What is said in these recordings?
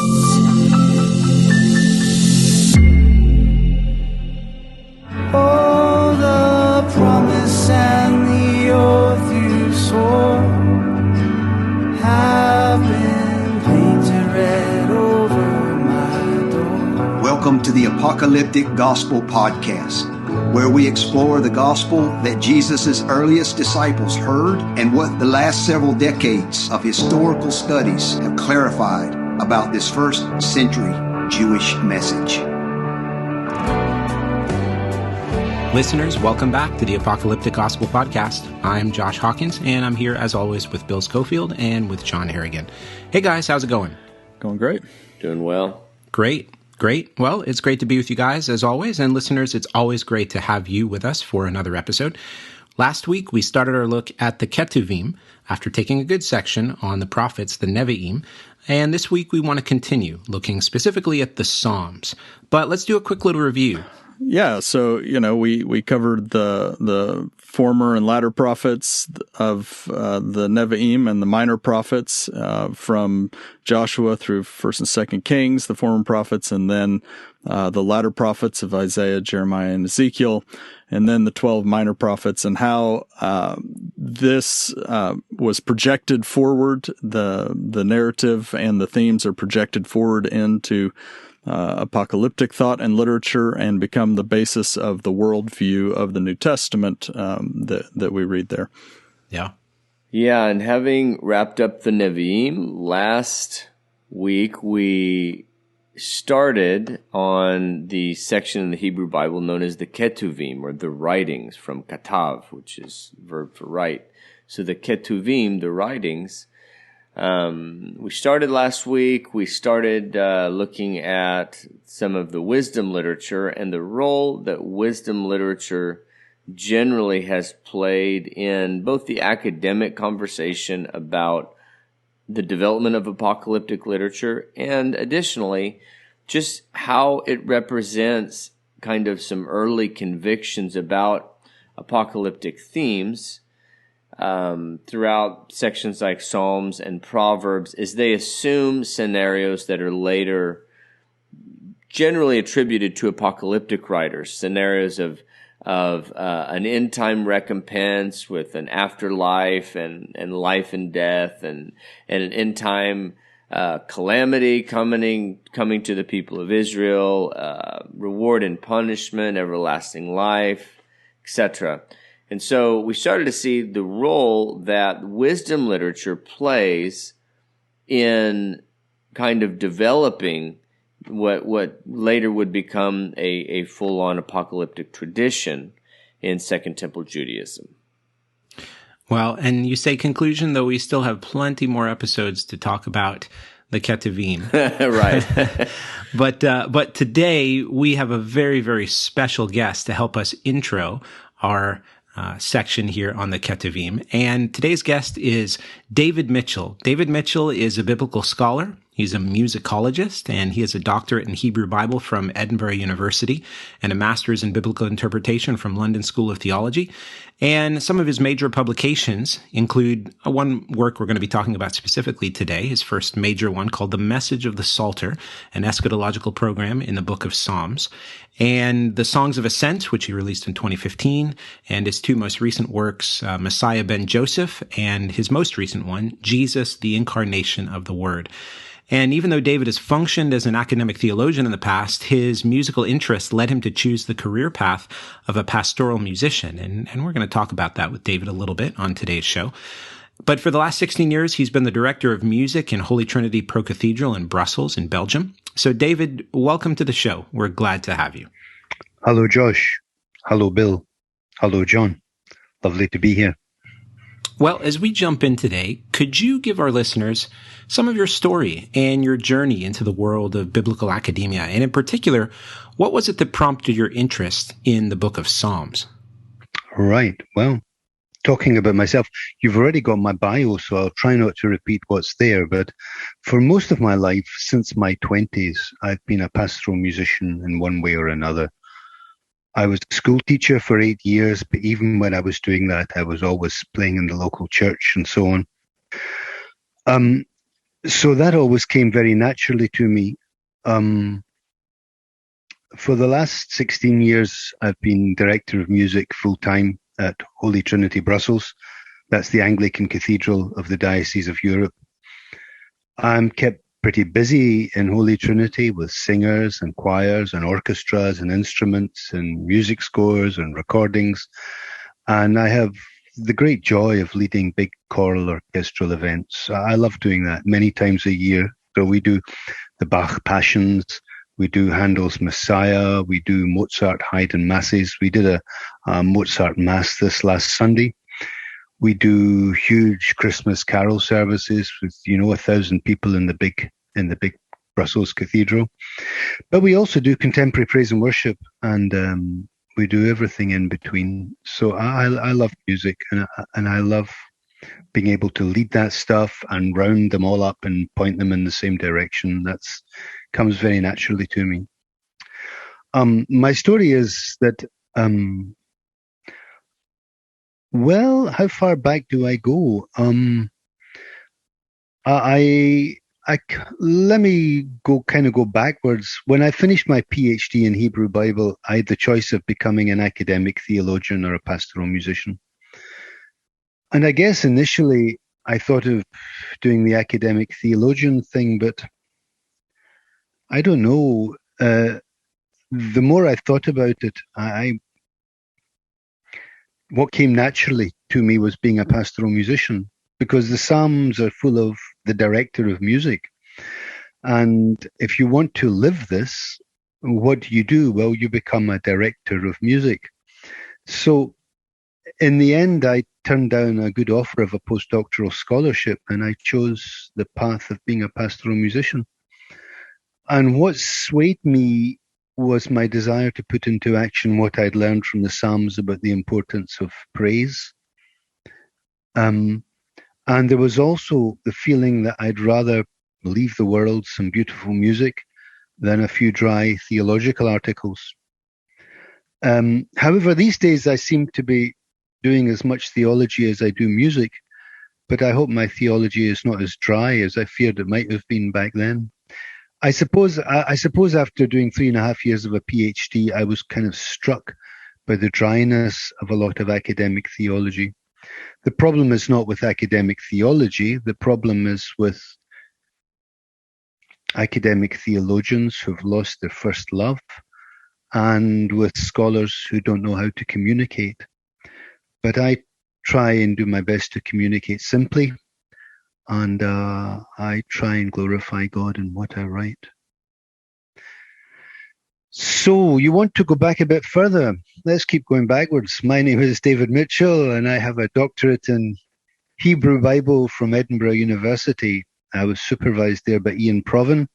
Oh, the promise and the oath you swore have been painted red over my door. Welcome to the Apocalyptic Gospel Podcast, where we explore the gospel that Jesus' earliest disciples heard and what the last several decades of historical studies have clarified about this first century Jewish message. Listeners, welcome back to the Apocalyptic Gospel Podcast. I'm Josh Hawkins, and I'm here as always with Bill Schofield and with John Harrigan. Hey guys, how's it going? Going great. Doing well. Great. Well, it's great to be with you guys as always, and listeners, it's always great to have you with us for another episode. Last week, we started our look at the Ketuvim after taking a good section on the prophets, the Nevi'im, and this week we want to continue looking specifically at the Psalms. But let's do a quick little review. Yeah, so, we covered the former and latter prophets of the Nevi'im and the minor prophets from Joshua through 1st and 2nd Kings, the former prophets, and then the latter prophets of Isaiah, Jeremiah, and Ezekiel, and then the 12 minor prophets, and how this was projected forward. The narrative and the themes are projected forward into apocalyptic thought and literature and become the basis of the worldview of the New Testament that we read there. Yeah. Yeah, and having wrapped up the Nevi'im, last week we started on the section in the Hebrew Bible known as the Ketuvim, or the writings, from katav, which is verb for write. So the Ketuvim, the writings, we started last week. We started looking at some of the wisdom literature and the role that wisdom literature generally has played in both the academic conversation about the development of apocalyptic literature and additionally just how it represents kind of some early convictions about apocalyptic themes throughout sections like Psalms and Proverbs, as they assume scenarios that are later generally attributed to apocalyptic writers, scenarios of an end-time recompense with an afterlife and life and death and an end-time calamity coming to the people of Israel, reward and punishment, everlasting life, etc. And so we started to see the role that wisdom literature plays in kind of developing what later would become a full-on apocalyptic tradition in Second Temple Judaism. Well, and you say conclusion, though we still have plenty more episodes to talk about the Ketuvim. Right. But today we have a very, very special guest to help us intro our section here on the Ketuvim. And today's guest is David Mitchell. David Mitchell is a biblical scholar. He's a musicologist, and he has a doctorate in Hebrew Bible from Edinburgh University and a master's in biblical interpretation from London School of Theology. And some of his major publications include one work we're going to be talking about specifically today, his first major one called The Message of the Psalter, an Eschatological Programme in the Book of Psalms, and The Songs of Ascent, which he released in 2015, and his two most recent works, Messiah ben Joseph, and his most recent one, Jesus, the Incarnation of the Word. And even though David has functioned as an academic theologian in the past, his musical interest led him to choose the career path of a pastoral musician. And we're going to talk about that with David a little bit on today's show. But for the last 16 years, he's been the director of music in Holy Trinity Pro Cathedral in Brussels in Belgium. So David, welcome to the show. We're glad to have you. Hello, Josh. Hello, Bill. Hello, John. Lovely to be here. Well, as we jump in today, could you give our listeners some of your story and your journey into the world of biblical academia? And in particular, what was it that prompted your interest in the book of Psalms? Right. Well, talking about myself, you've already got my bio, so I'll try not to repeat what's there. But for most of my life, since my 20s, I've been a pastoral musician in one way or another. I was a school teacher for 8 years, but even when I was doing that, I was always playing in the local church and so on. So that always came very naturally to me. For the last 16 years, I've been director of music full-time at Holy Trinity, Brussels. That's the Anglican Cathedral of the Diocese of Europe. I'm kept pretty busy in Holy Trinity with singers and choirs and orchestras and instruments and music scores and recordings. And I have the great joy of leading big choral orchestral events. I love doing that many times a year. So we do the Bach Passions, we do Handel's Messiah, we do Mozart Haydn Masses. We did a Mozart Mass this last Sunday. We do huge Christmas carol services with 1,000 people in the big Brussels Cathedral. But we also do contemporary praise and worship, and we do everything in between. So I love music, and I love being able to lead that stuff and round them all up and point them in the same direction. That's comes very naturally to me. My story is that, well, how far back do I go? Let me go backwards. When I finished my PhD in Hebrew Bible, I had the choice of becoming an academic theologian or a pastoral musician. And I guess initially I thought of doing the academic theologian thing, but I don't know. The more I thought about it, what came naturally to me was being a pastoral musician, because the Psalms are full of the director of music. And if you want to live this, what do you do? Well, you become a director of music. So in the end, I turned down a good offer of a postdoctoral scholarship, and I chose the path of being a pastoral musician. And what swayed me was my desire to put into action what I'd learned from the Psalms about the importance of praise. And there was also the feeling that I'd rather leave the world some beautiful music than a few dry theological articles. However, these days I seem to be doing as much theology as I do music, but I hope my theology is not as dry as I feared it might have been back then. I suppose after doing 3.5 years of a PhD, I was kind of struck by the dryness of a lot of academic theology. The problem is not with academic theology. The problem is with academic theologians who've lost their first love, and with scholars who don't know how to communicate. But I try and do my best to communicate simply, and I try and glorify God in what I write. So you want to go back a bit further? Let's keep going backwards. My name is David Mitchell, and I have a doctorate in Hebrew Bible from Edinburgh University. I was supervised there by Ian Provan,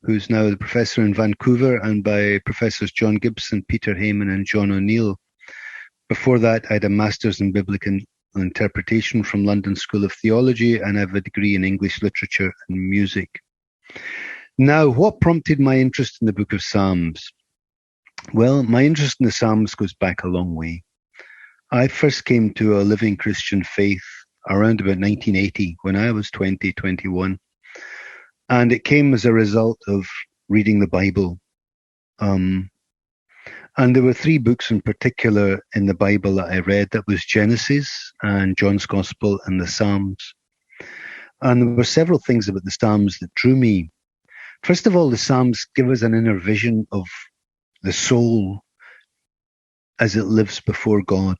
who's now the professor in Vancouver, and by Professors John Gibson, Peter Heyman, and John O'Neill. Before that, I had a master's in biblical interpretation from London School of Theology, and I have a degree in English literature and music. Now, what prompted my interest in the book of Psalms? Well, my interest in the Psalms goes back a long way. I first came to a living Christian faith around about 1980, when I was 21. And it came as a result of reading the Bible. And there were 3 books in particular in the Bible that I read. That was Genesis and John's Gospel and the Psalms. And there were several things about the Psalms that drew me. First of all, the Psalms give us an inner vision of the soul as it lives before God.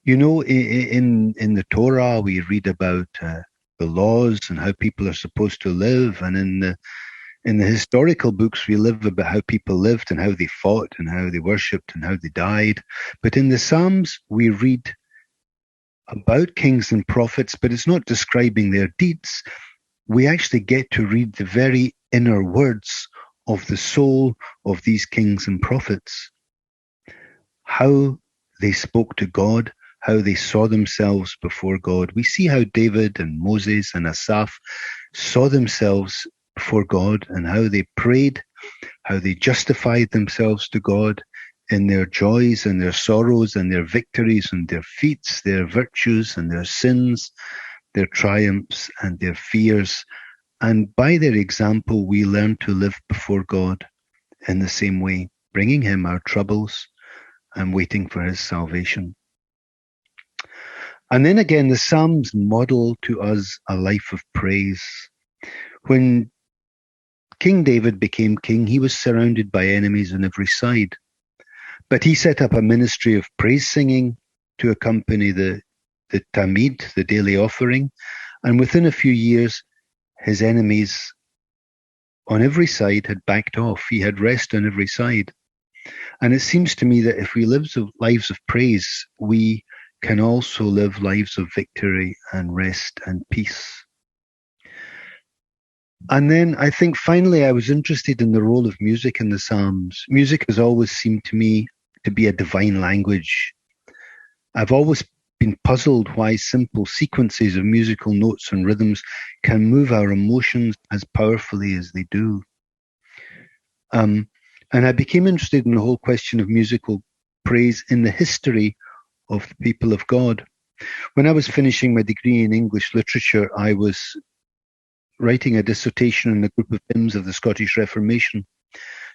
You know, in the Torah, we read about the laws and how people are supposed to live. And in the historical books, we live about how people lived and how they fought and how they worshipped and how they died. But in the Psalms, we read about kings and prophets, but it's not describing their deeds. We actually get to read the very inner words of the soul of these kings and prophets. How they spoke to God, how they saw themselves before God. We see how David and Moses and Asaph saw themselves before God and how they prayed, how they justified themselves to God in their joys and their sorrows and their victories and their feats, their virtues and their sins. their triumphs and their fears. And by their example, we learn to live before God in the same way, bringing him our troubles and waiting for his salvation. And then again, the Psalms model to us a life of praise. When King David became king, he was surrounded by enemies on every side. But he set up a ministry of praise singing to accompany the Tamid, the daily offering. And within a few years, his enemies on every side had backed off. He had rest on every side. And it seems to me that if we live lives of praise, we can also live lives of victory and rest and peace. And then I think finally I was interested in the role of music in the Psalms. Music has always seemed to me to be a divine language. I've always been puzzled why simple sequences of musical notes and rhythms can move our emotions as powerfully as they do. And I became interested in the whole question of musical praise in the history of the people of God. When I was finishing my degree in English literature, I was writing a dissertation on a group of hymns of the Scottish Reformation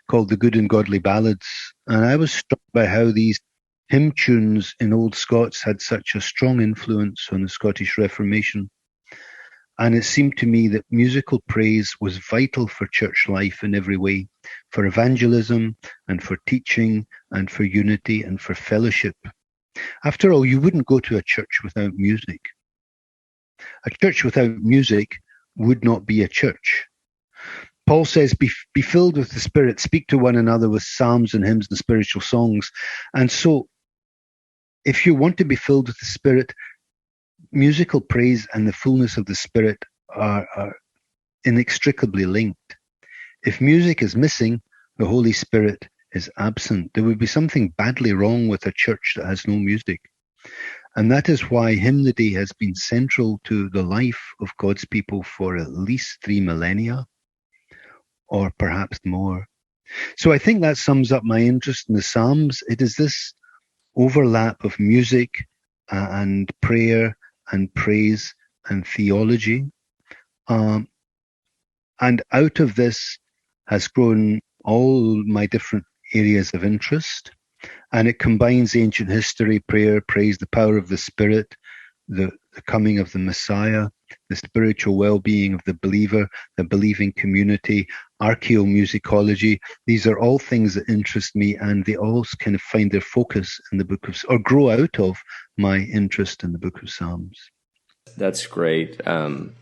called the Good and Godly Ballads. And I was struck by how these hymn tunes in Old Scots had such a strong influence on the Scottish Reformation. And it seemed to me that musical praise was vital for church life in every way, for evangelism and for teaching and for unity and for fellowship. After all, you wouldn't go to a church without music. A church without music would not be a church. Paul says, be filled with the Spirit, speak to one another with psalms and hymns and spiritual songs. And so, if you want to be filled with the Spirit, musical praise and the fullness of the Spirit are inextricably linked. If music is missing, the Holy Spirit is absent. There would be something badly wrong with a church that has no music. And that is why hymnody has been central to the life of God's people for at least 3 millennia, or perhaps more. So I think that sums up my interest in the Psalms. It is this overlap of music and prayer and praise and theology. And out of this has grown all my different areas of interest. And it combines ancient history, prayer, praise, the power of the Spirit, the coming of the Messiah, the spiritual well-being of the believer, the believing community, archaeomusicology. These are all things that interest me, and they all kind of find their focus in the book of, or grow out of my interest in the book of Psalms. That's great. And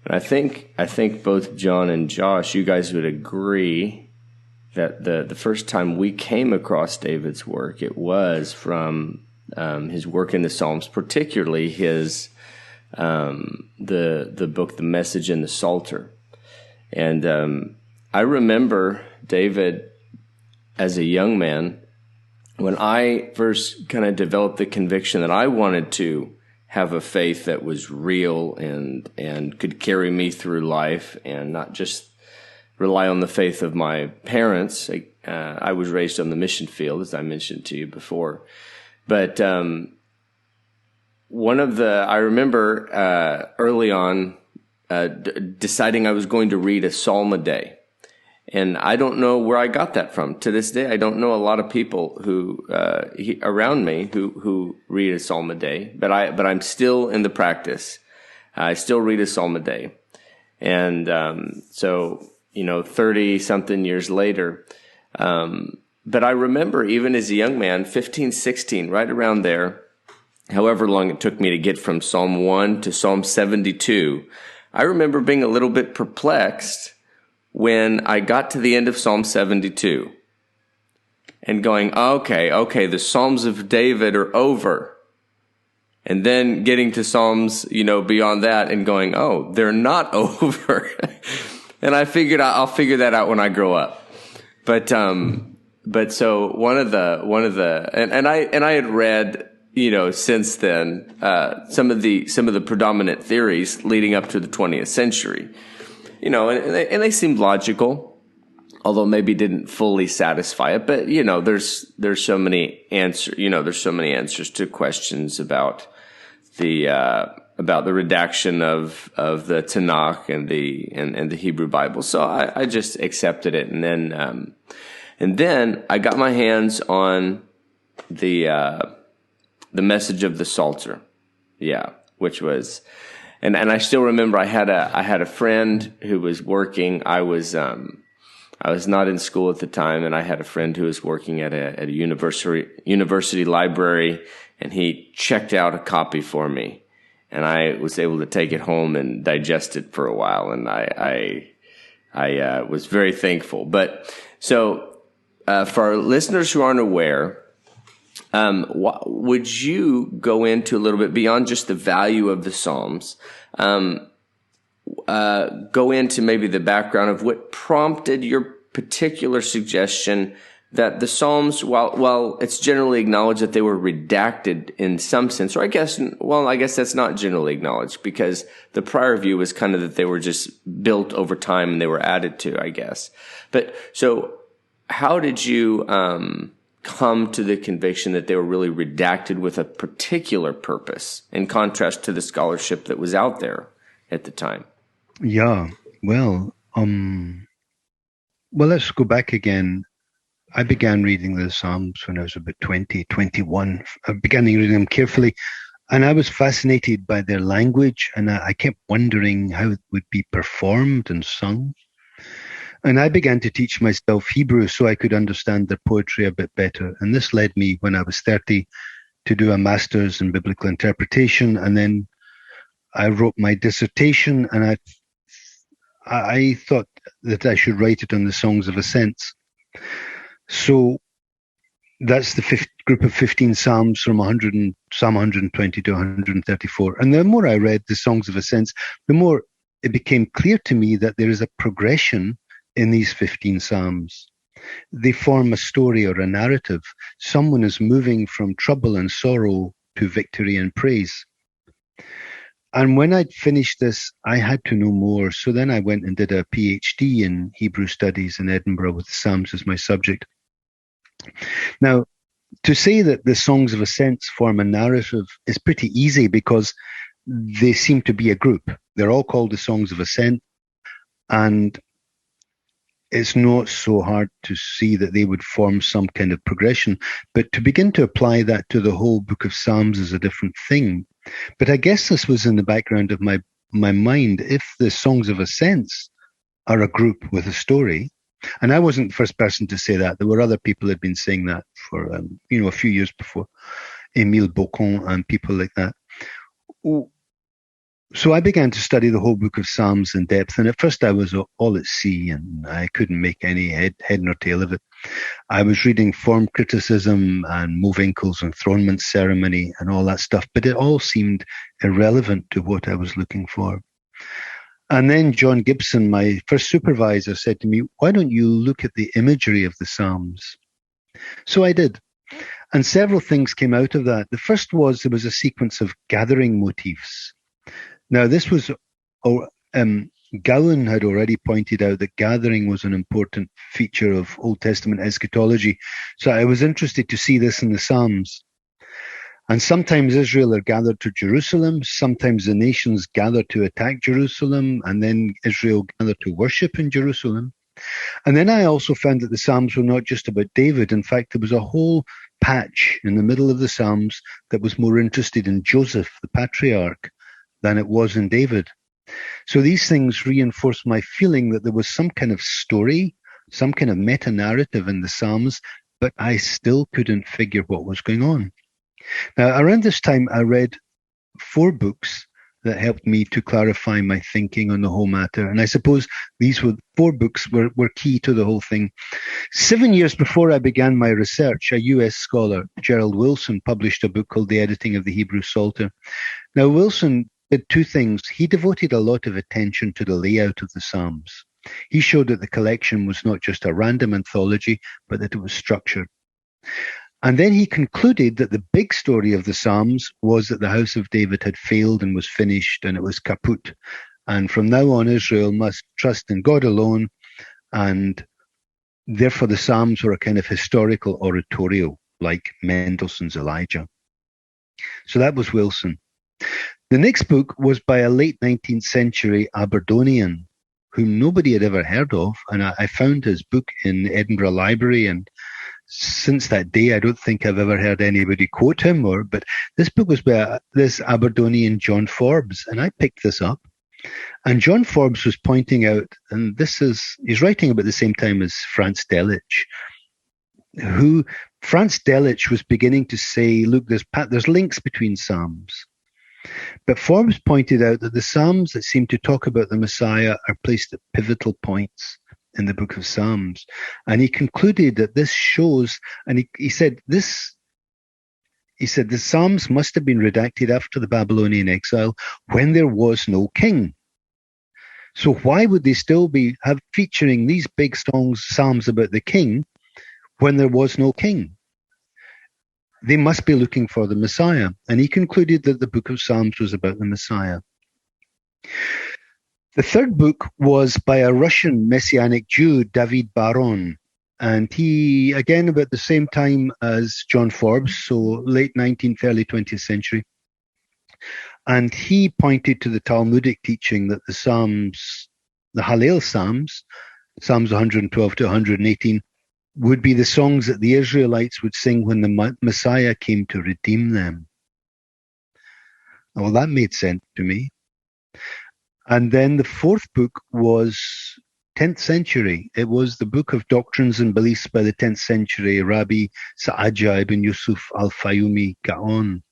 I think both John and Josh, you guys would agree that the first time we came across David's work, it was from his work in the Psalms, particularly his the book, The Message in the Psalter. And I remember David as a young man, when I first kind of developed the conviction that I wanted to have a faith that was real and could carry me through life and not just rely on the faith of my parents. I was raised on the mission field, as I mentioned to you before. But I remember early on deciding I was going to read a psalm a day. And I don't know where I got that from. To this day, I don't know a lot of people who around me who read a psalm a day. But I'm still in the practice. I still read a psalm a day, and so 30 something years later. But I remember even as a young man, 15, 16, right around there, however long it took me to get from Psalm 1 to Psalm 72, I remember being a little bit perplexed when I got to the end of Psalm 72 and going, okay, the Psalms of David are over. And then getting to Psalms, beyond that and going, oh, they're not over. And I figured I'll figure that out when I grow up. But so one of the and I had read, since then, some of the predominant theories leading up to the 20th century, and they seemed logical, although maybe didn't fully satisfy it. But there's so many answers to questions about the about the redaction of the Tanakh and the Hebrew Bible. So I just accepted it, and then I got my hands on the message of the Psalter, which was, and I still remember I had a friend who was working. I was not in school at the time, and I had a friend who was working at a university library, and he checked out a copy for me, and I was able to take it home and digest it for a while, and I was very thankful. But so for our listeners who aren't aware, would you go into a little bit beyond just the value of the Psalms? Go into maybe the background of what prompted your particular suggestion that the Psalms, while it's generally acknowledged that they were redacted in some sense, or I guess that's not generally acknowledged, because the prior view was kind of that they were just built over time and they were added to, I guess. But so how did you come to the conviction that they were really redacted with a particular purpose, in contrast to the scholarship that was out there at the time? Yeah, well, let's go back again. I began reading the Psalms when I was about 20, 21. I began reading them carefully, and I was fascinated by their language, and I kept wondering how it would be performed and sung. And I began to teach myself Hebrew so I could understand their poetry a bit better. And this led me, when I was 30, to do a master's in biblical interpretation. And then I wrote my dissertation, and I thought that I should write it on the Songs of Ascents. So that's the group of 15 Psalms from Psalm 120 to 134. And the more I read the Songs of Ascents, the more it became clear to me that there is a progression in these 15 Psalms. They form a story or a narrative. Someone is moving from trouble and sorrow to victory and praise. And when I'd finished this, I had to know more. So then I went and did a PhD in Hebrew studies in Edinburgh with the Psalms as my subject. Now, to say that the Songs of Ascents form a narrative is pretty easy, because they seem to be a group. They're all called the Songs of Ascent, and it's not so hard to see that they would form some kind of progression. But to begin to apply that to the whole book of Psalms is a different thing. But I guess this was in the background of my mind. If the Songs of Ascents are a group with a story, and I wasn't the first person to say that. There were other people who had been saying that for a few years before, Émile Bocon and people like that. So I began to study the whole book of Psalms in depth, and at first I was all at sea, and I couldn't make any head nor tail of it. I was reading form criticism and Mo Winkel's enthronement ceremony and all that stuff, but it all seemed irrelevant to what I was looking for. And then John Gibson, my first supervisor, said to me, "Why don't you look at the imagery of the Psalms?" So I did. And several things came out of that. The first was there was a sequence of gathering motifs. Now, this was, Gowan had already pointed out that gathering was an important feature of Old Testament eschatology. So I was interested to see this in the Psalms. And sometimes Israel are gathered to Jerusalem, sometimes the nations gather to attack Jerusalem, and then Israel gather to worship in Jerusalem. And then I also found that the Psalms were not just about David. In fact, there was a whole patch in the middle of the Psalms that was more interested in Joseph, the patriarch, than it was in David. So these things reinforced my feeling that there was some kind of story, some kind of meta-narrative in the Psalms, but I still couldn't figure what was going on. Now, around this time, I read 4 books that helped me to clarify my thinking on the whole matter. And I suppose these 4 books were key to the whole thing. 7 years before I began my research, a US scholar, Gerald Wilson, published a book called The Editing of the Hebrew Psalter. Now, Wilson did 2 things. He devoted a lot of attention to the layout of the Psalms. He showed that the collection was not just a random anthology, but that it was structured. And then he concluded that the big story of the Psalms was that the house of David had failed and was finished, and it was kaput. And from now on, Israel must trust in God alone, and therefore the Psalms were a kind of historical oratorio, like Mendelssohn's Elijah. So that was Wilson. The next book was by a late 19th century Aberdonian whom nobody had ever heard of. And I found his book in the Edinburgh Library. And since that day, I don't think I've ever heard anybody quote him. But this book was by this Aberdonian John Forbes. And I picked this up. And John Forbes was pointing out, and he's writing about the same time as Franz Delitzsch, who Franz Delitzsch was beginning to say, look, there's links between Psalms. But Forbes pointed out that the Psalms that seem to talk about the Messiah are placed at pivotal points in the book of Psalms. And he concluded that this shows, and he said the Psalms must have been redacted after the Babylonian exile when there was no king. So why would they still be featuring these big Psalms about the king when there was no king? They must be looking for the Messiah. And he concluded that the book of Psalms was about the Messiah. The third book was by a Russian Messianic Jew, David Baron. And he, again, about the same time as John Forbes, so late 19th, early 20th century. And he pointed to the Talmudic teaching that the Psalms, the Hallel Psalms, Psalms 112 to 118, would be the songs that the Israelites would sing when the Messiah came to redeem them. Well, that made sense to me. And then the fourth book was 10th century. It was the book of Doctrines and Beliefs by the 10th century Rabbi Sa'adja ibn Yusuf al-Fayumi Gaon.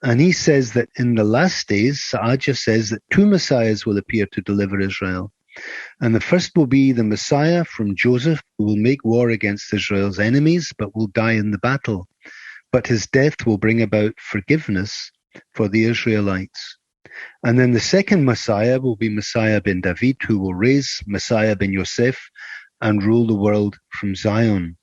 And he says that in the last days, Sa'adja says that two Messiahs will appear to deliver Israel. And the first will be the Messiah from Joseph, who will make war against Israel's enemies, but will die in the battle. But his death will bring about forgiveness for the Israelites. And then the second Messiah will be Messiah ben David, who will raise Messiah ben Yosef and rule the world from Zion.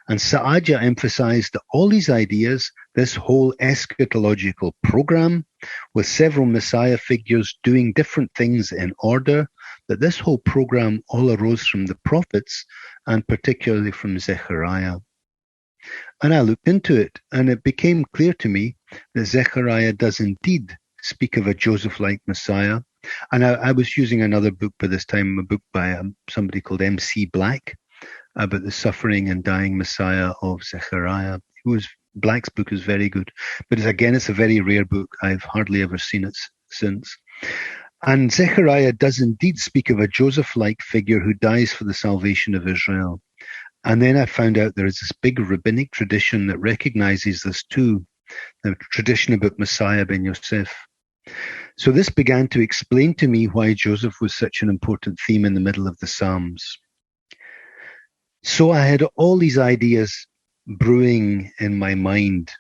And Sa'adja emphasized that all these ideas, this whole eschatological program, with several Messiah figures doing different things in order, that this whole program all arose from the prophets, and particularly from Zechariah. And I looked into it, and it became clear to me that Zechariah does indeed speak of a Joseph-like Messiah. And I was using another book by this time, a book by somebody called M.C. Black, about the suffering and dying Messiah of Zechariah. Black's book is very good. But it's a very rare book. I've hardly ever seen it since. And Zechariah does indeed speak of a Joseph-like figure who dies for the salvation of Israel. And then I found out there is this big rabbinic tradition that recognizes this too, the tradition about Messiah ben Yosef. So this began to explain to me why Joseph was such an important theme in the middle of the Psalms. So I had all these ideas brewing in my mind.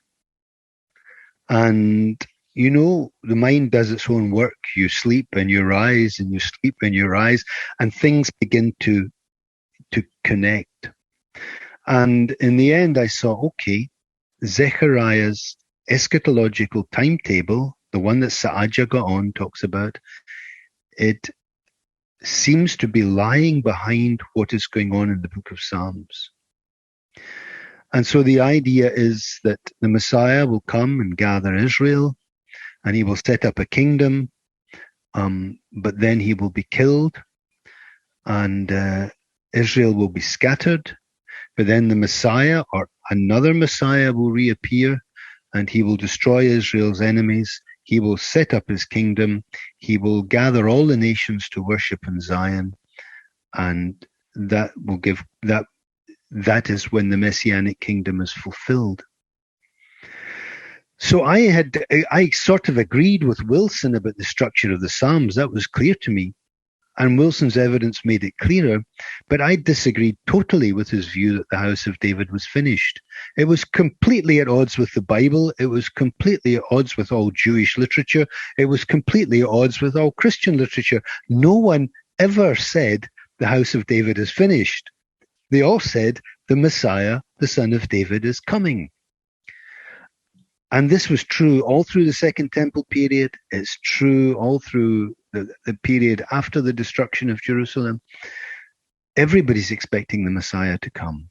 And you know, the mind does its own work. You sleep and you rise, and you sleep and you rise, and things begin to connect. And in the end, I saw, okay, Zechariah's eschatological timetable, the one that Sa'adja Gaon talks about, it seems to be lying behind what is going on in the book of Psalms. And so the idea is that the Messiah will come and gather Israel, and he will set up a kingdom, but then he will be killed, and Israel will be scattered. But then the Messiah, or another Messiah, will reappear, and he will destroy Israel's enemies. He will set up his kingdom. He will gather all the nations to worship in Zion, and that will give that is when the Messianic kingdom is fulfilled. So I sort of agreed with Wilson about the structure of the Psalms. That was clear to me. And Wilson's evidence made it clearer. But I disagreed totally with his view that the House of David was finished. It was completely at odds with the Bible. It was completely at odds with all Jewish literature. It was completely at odds with all Christian literature. No one ever said the House of David is finished. They all said the Messiah, the Son of David, is coming. And this was true all through the Second Temple period. It's true all through the period after the destruction of Jerusalem. Everybody's expecting the Messiah to come.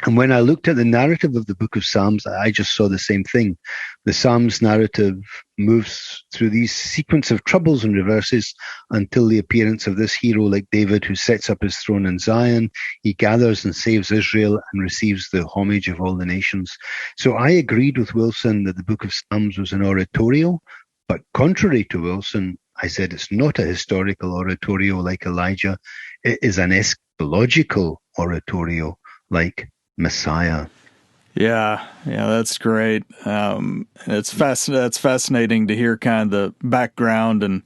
And when I looked at the narrative of the book of Psalms, I just saw the same thing. The Psalms narrative moves through these sequence of troubles and reverses until the appearance of this hero like David, who sets up his throne in Zion. He gathers and saves Israel and receives the homage of all the nations. So I agreed with Wilson that the book of Psalms was an oratorio, but contrary to Wilson, I said it's not a historical oratorio like Elijah. It is an eschatological oratorio like Messiah. Yeah, that's great. It's fascinating to hear kind of the background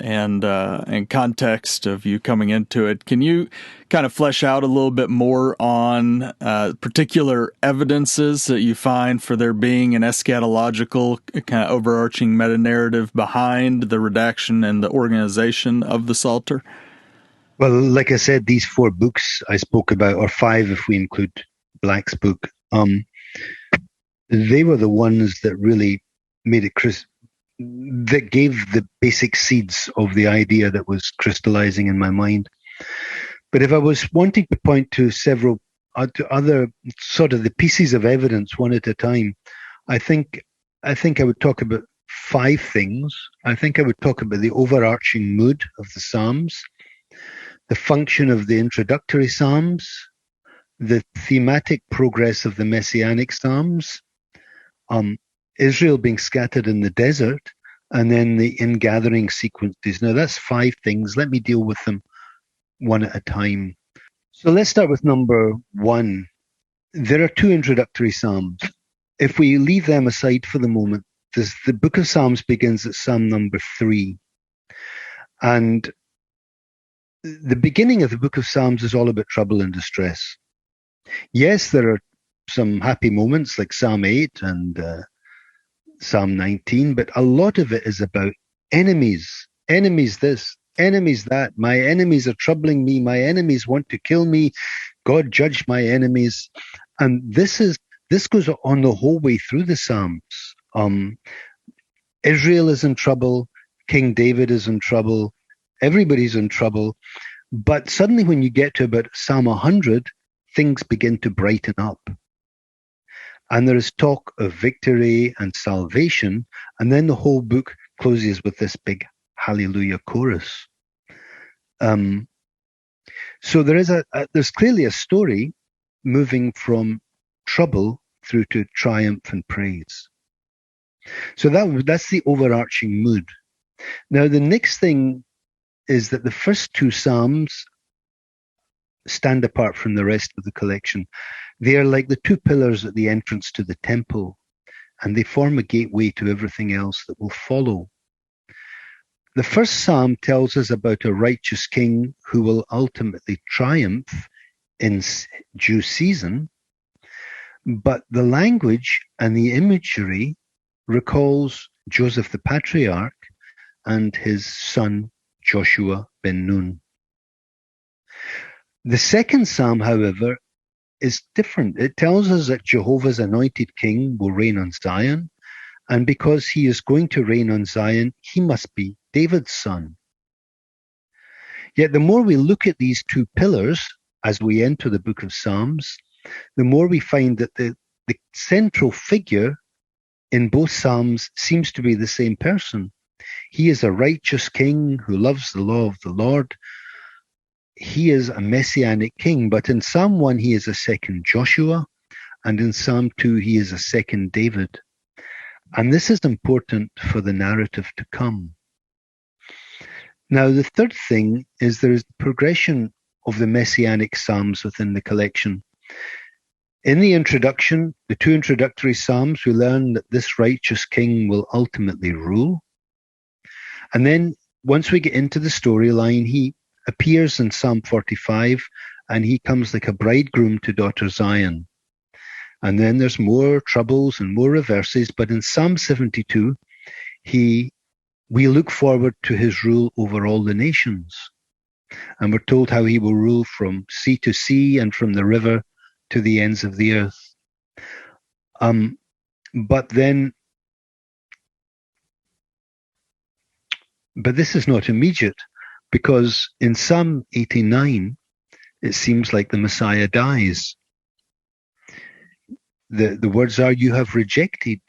and context of you coming into it. Can you kind of flesh out a little bit more on particular evidences that you find for there being an eschatological kind of overarching meta-narrative behind the redaction and the organization of the Psalter? Well, like I said, these 4 books I spoke about, or 5 if we include Black's book, they were the ones that really made it that gave the basic seeds of the idea that was crystallizing in my mind. But if I was wanting to point to several to other sort of the pieces of evidence one at a time, I think I would talk about 5 things. I think I would talk about the overarching mood of the Psalms, the function of the introductory Psalms, the thematic progress of the Messianic Psalms, Israel being scattered in the desert, and then the ingathering sequences. Now, that's 5 things. Let me deal with them one at a time. So let's start with number 1. There are 2 introductory Psalms. If we leave them aside for the moment, the book of Psalms begins at Psalm number 3. And the beginning of the book of Psalms is all about trouble and distress. Yes, there are some happy moments like Psalm 8 and Psalm 19, but a lot of it is about enemies. Enemies this, enemies that. My enemies are troubling me. My enemies want to kill me. God judge my enemies. And this goes on the whole way through the Psalms. Israel is in trouble. King David is in trouble. Everybody's in trouble. But suddenly when you get to about Psalm 100, things begin to brighten up. And there is talk of victory and salvation. And then the whole book closes with this big hallelujah chorus. So there's clearly a story moving from trouble through to triumph and praise. So that's the overarching mood. Now, the next thing is that the first 2 Psalms stand apart from the rest of the collection. They are like the 2 pillars at the entrance to the temple, and they form a gateway to everything else that will follow. The first Psalm tells us about a righteous king who will ultimately triumph in due season, but the language and the imagery recalls Joseph the patriarch and his son Joshua ben Nun. The second Psalm, however, is different. It tells us that Jehovah's anointed king will reign on Zion, and because he is going to reign on Zion, he must be David's son. Yet the more we look at these 2 pillars as we enter the book of Psalms, the more we find that the central figure in both Psalms seems to be the same person. He is a righteous king who loves the law of the Lord. He is a messianic king, but in Psalm 1, he is a second Joshua, and in Psalm 2, he is a second David. And this is important for the narrative to come. Now, the third thing is there is the progression of the messianic Psalms within the collection. In the introduction, the 2 introductory Psalms, we learn that this righteous king will ultimately rule. And then once we get into the storyline, he appears in Psalm 45, and he comes like a bridegroom to daughter Zion. And then there's more troubles and more reverses, but in Psalm 72, we look forward to his rule over all the nations. And we're told how he will rule from sea to sea and from the river to the ends of the earth. But this is not immediate, because in Psalm 89, it seems like the Messiah dies. The words are, you have rejected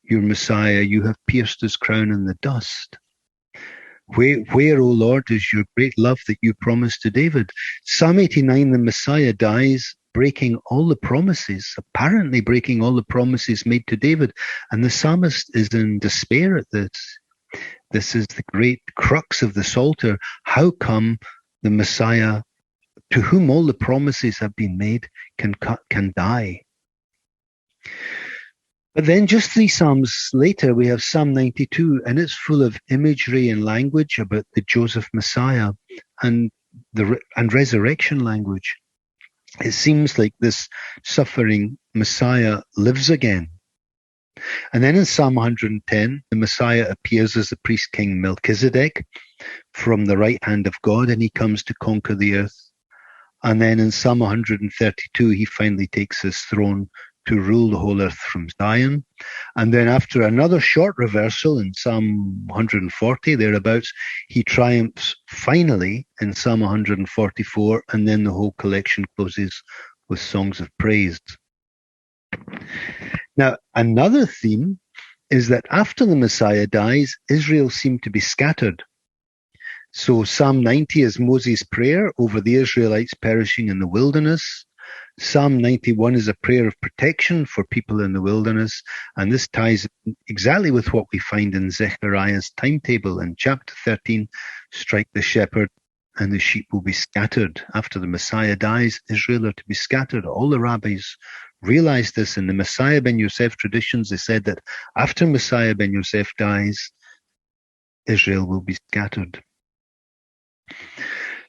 your Messiah, you have pierced his crown in the dust. Where, O Lord, is your great love that you promised to David? Psalm 89, the Messiah dies, breaking all the promises, apparently breaking all the promises made to David. And the psalmist is in despair at this. This is the great crux of the Psalter. How come the Messiah, to whom all the promises have been made, can die? But then just 3 Psalms later, we have Psalm 92, and it's full of imagery and language about the Joseph Messiah and resurrection language. It seems like this suffering Messiah lives again. And then in Psalm 110, the Messiah appears as the priest king Melchizedek from the right hand of God, and he comes to conquer the earth. And then in Psalm 132, he finally takes his throne to rule the whole earth from Zion. And then after another short reversal in Psalm 140, thereabouts, he triumphs finally in Psalm 144, and then the whole collection closes with songs of praise. Now, another theme is that after the Messiah dies, Israel seemed to be scattered. So Psalm 90 is Moses' prayer over the Israelites perishing in the wilderness. Psalm 91 is a prayer of protection for people in the wilderness, and this ties exactly with what we find in Zechariah's timetable in chapter 13, strike the shepherd and the sheep will be scattered. After the Messiah dies, Israel are to be scattered. All the rabbis realized this. In the Messiah ben Yosef traditions, they said that after Messiah ben Yosef dies, Israel will be scattered.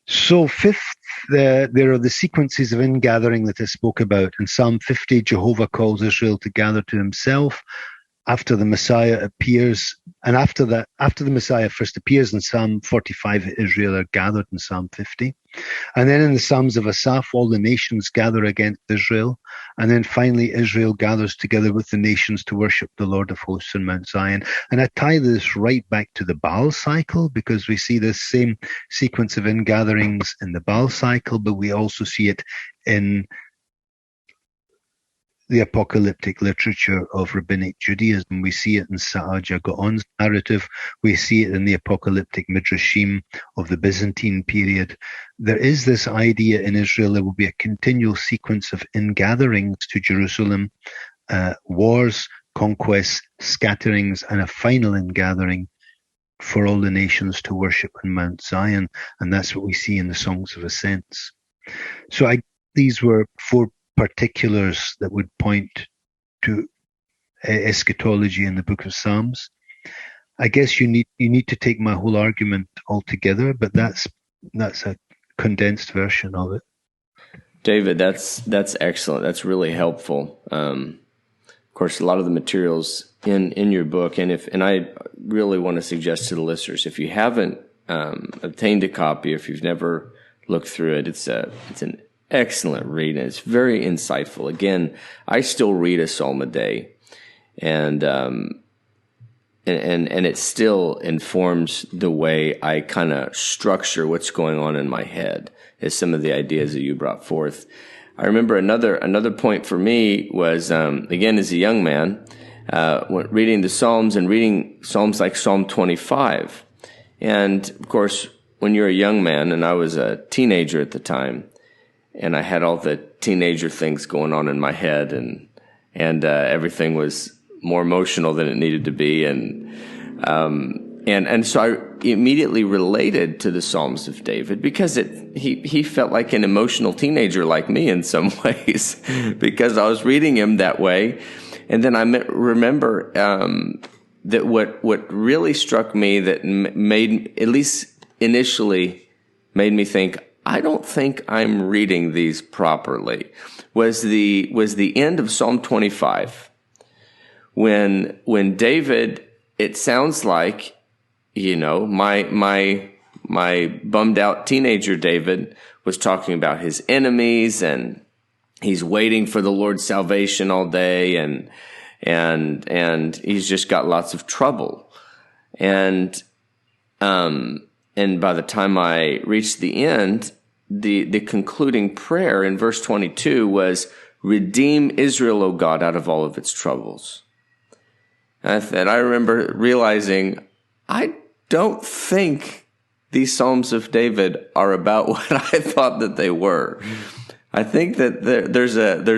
So fifth, there are the sequences of ingathering that I spoke about. In Psalm 50, Jehovah calls Israel to gather to himself. After the Messiah appears, and after the Messiah first appears in Psalm 45, Israel are gathered in Psalm 50. And then in the Psalms of Asaph, all the nations gather against Israel. And then finally, Israel gathers together with the nations to worship the Lord of hosts in Mount Zion. And I tie this right back to the Baal cycle, because we see this same sequence of ingatherings in the Baal cycle, but we also see it in the apocalyptic literature of Rabbinic Judaism. We see it in Saadia Gaon's narrative. We see it in the apocalyptic midrashim of the Byzantine period. There is this idea in Israel there will be a continual sequence of ingatherings to Jerusalem, wars, conquests, scatterings, and a final ingathering for all the nations to worship on Mount Zion. And that's what we see in the Songs of Ascents. So these were 4 particulars that would point to eschatology in the book of Psalms. I guess you need to take my whole argument altogether, but that's a condensed version of it. David, that's excellent. That's really helpful. Of course, a lot of the materials in your book, and I really want to suggest to the listeners, if you haven't obtained a copy, if you've never looked through it, it's an excellent read, and it's very insightful. Again, I still read a psalm a day, and it still informs the way I kind of structure what's going on in my head, as some of the ideas that you brought forth. I remember another point for me was, again, as a young man, reading the Psalms and reading Psalms like Psalm 25. And, of course, when you're a young man, and I was a teenager at the time, and I had all the teenager things going on in my head, and everything was more emotional than it needed to be, and so I immediately related to the Psalms of David, because he felt like an emotional teenager like me in some ways, because I was reading him that way. And then I remember that what really struck me, that made, at least initially, made me think, I don't think I'm reading these properly, was the end of Psalm 25, when David, it sounds like, my bummed out teenager David was talking about his enemies, and he's waiting for the Lord's salvation all day, and he's just got lots of trouble, and by the time I reached the end, the concluding prayer in verse 22 was, Redeem Israel, O God, out of all of its troubles. And I remember realizing, I don't think these Psalms of David are about what I thought that they were. I think that there's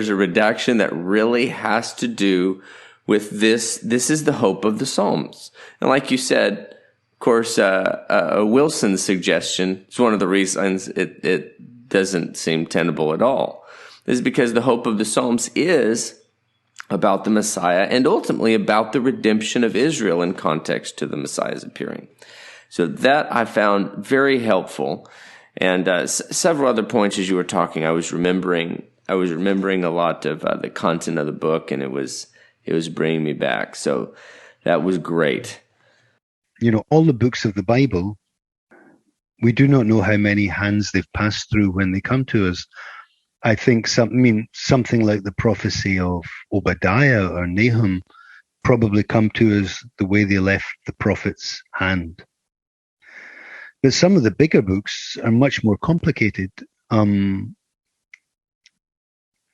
a redaction that really has to do with this. This is the hope of the Psalms. And like you said, of course, Wilson's suggestion is one of the reasons it doesn't seem tenable at all. This is because the hope of the Psalms is about the Messiah and ultimately about the redemption of Israel in context to the Messiah's appearing. So that I found very helpful. And several other points as you were talking, I was remembering a lot of the content of the book, and it was bringing me back. So that was great. All the books of the Bible, we do not know how many hands they've passed through when they come to us. I think something like the prophecy of Obadiah or Nahum probably come to us the way they left the prophet's hand. But some of the bigger books are much more complicated. And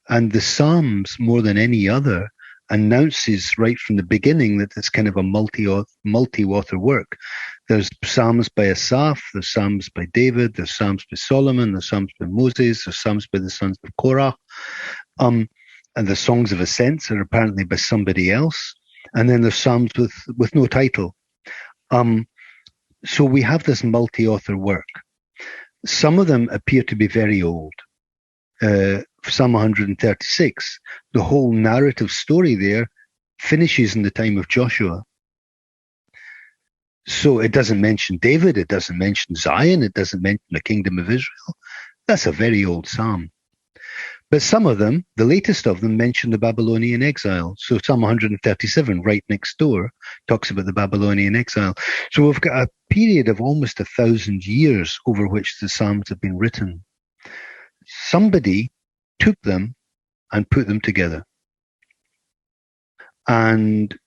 the Psalms, more than any other, announces right from the beginning that it's kind of a multi-author work. There's Psalms by Asaph, there's Psalms by David, there's Psalms by Solomon, there's Psalms by Moses, there's Psalms by the sons of Korah. And the Songs of Ascents are apparently by somebody else. And then there's Psalms with no title. So we have this multi-author work. Some of them appear to be very old. Psalm 136, the whole narrative story there finishes in the time of Joshua. So it doesn't mention David, it doesn't mention Zion, it doesn't mention the kingdom of Israel. That's a very old psalm. But some of them, the latest of them, mention the Babylonian exile. So Psalm 137, right next door, talks about the Babylonian exile. So we've got a period of almost 1,000 years over which the Psalms have been written. Somebody took them and put them together. And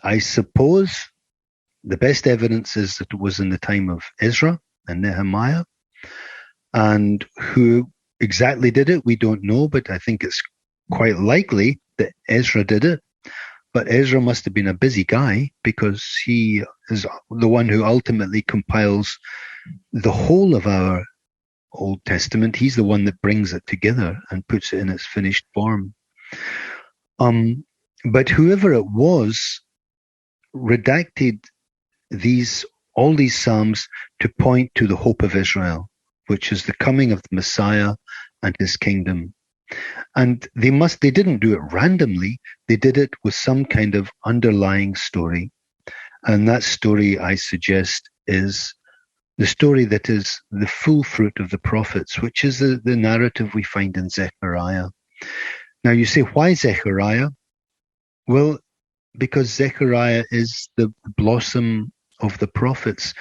I suppose the best evidence is that it was in the time of Ezra and Nehemiah. And who exactly did it, we don't know, but I think it's quite likely that Ezra did it. But Ezra must have been a busy guy, because he is the one who ultimately compiles the whole of our Old Testament. He's the one that brings it together and puts it in its finished form. But whoever it was redacted all these Psalms to point to the hope of Israel, which is the coming of the Messiah and his kingdom. And they didn't do it randomly. They did it with some kind of underlying story. And that story, I suggest, is the story that is the full fruit of the prophets, which is the narrative we find in Zechariah. Now you say, why Zechariah? Well, because Zechariah is the blossom of the prophets.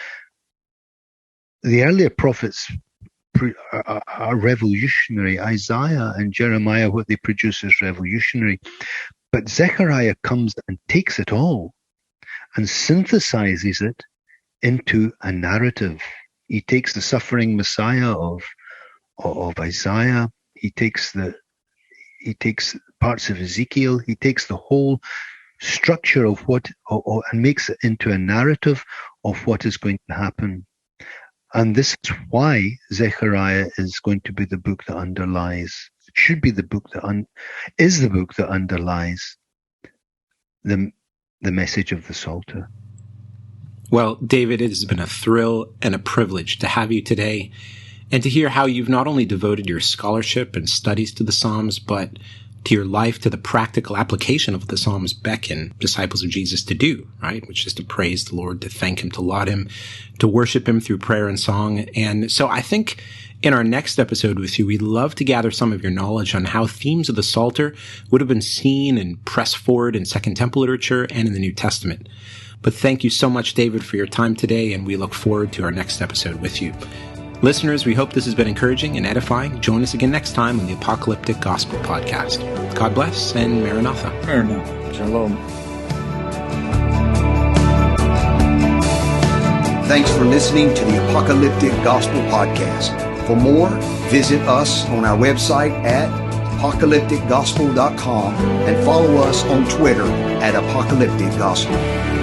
The earlier prophets are revolutionary. Isaiah and Jeremiah, what they produce is revolutionary. But Zechariah comes and takes it all and synthesizes it into a narrative. He takes the suffering Messiah of Isaiah. He takes parts of Ezekiel. He takes the whole structure of and makes it into a narrative of what is going to happen. And this is why Zechariah is going to be the book that underlies, should be the book that is the book that underlies the message of the Psalter. Well, David, it has been a thrill and a privilege to have you today and to hear how you've not only devoted your scholarship and studies to the Psalms, but to your life, to the practical application of what the Psalms beckon disciples of Jesus to do, right? Which is to praise the Lord, to thank him, to laud him, to worship him through prayer and song. And so I think in our next episode with you, we'd love to gather some of your knowledge on how themes of the Psalter would have been seen and pressed forward in Second Temple literature and in the New Testament. But thank you so much, David, for your time today, and we look forward to our next episode with you. Listeners, we hope this has been encouraging and edifying. Join us again next time on the Apocalyptic Gospel Podcast. God bless, and Maranatha. Maranatha. Shalom. Thanks for listening to the Apocalyptic Gospel Podcast. For more, visit us on our website at apocalypticgospel.com and follow us on Twitter at Apocalyptic Gospel.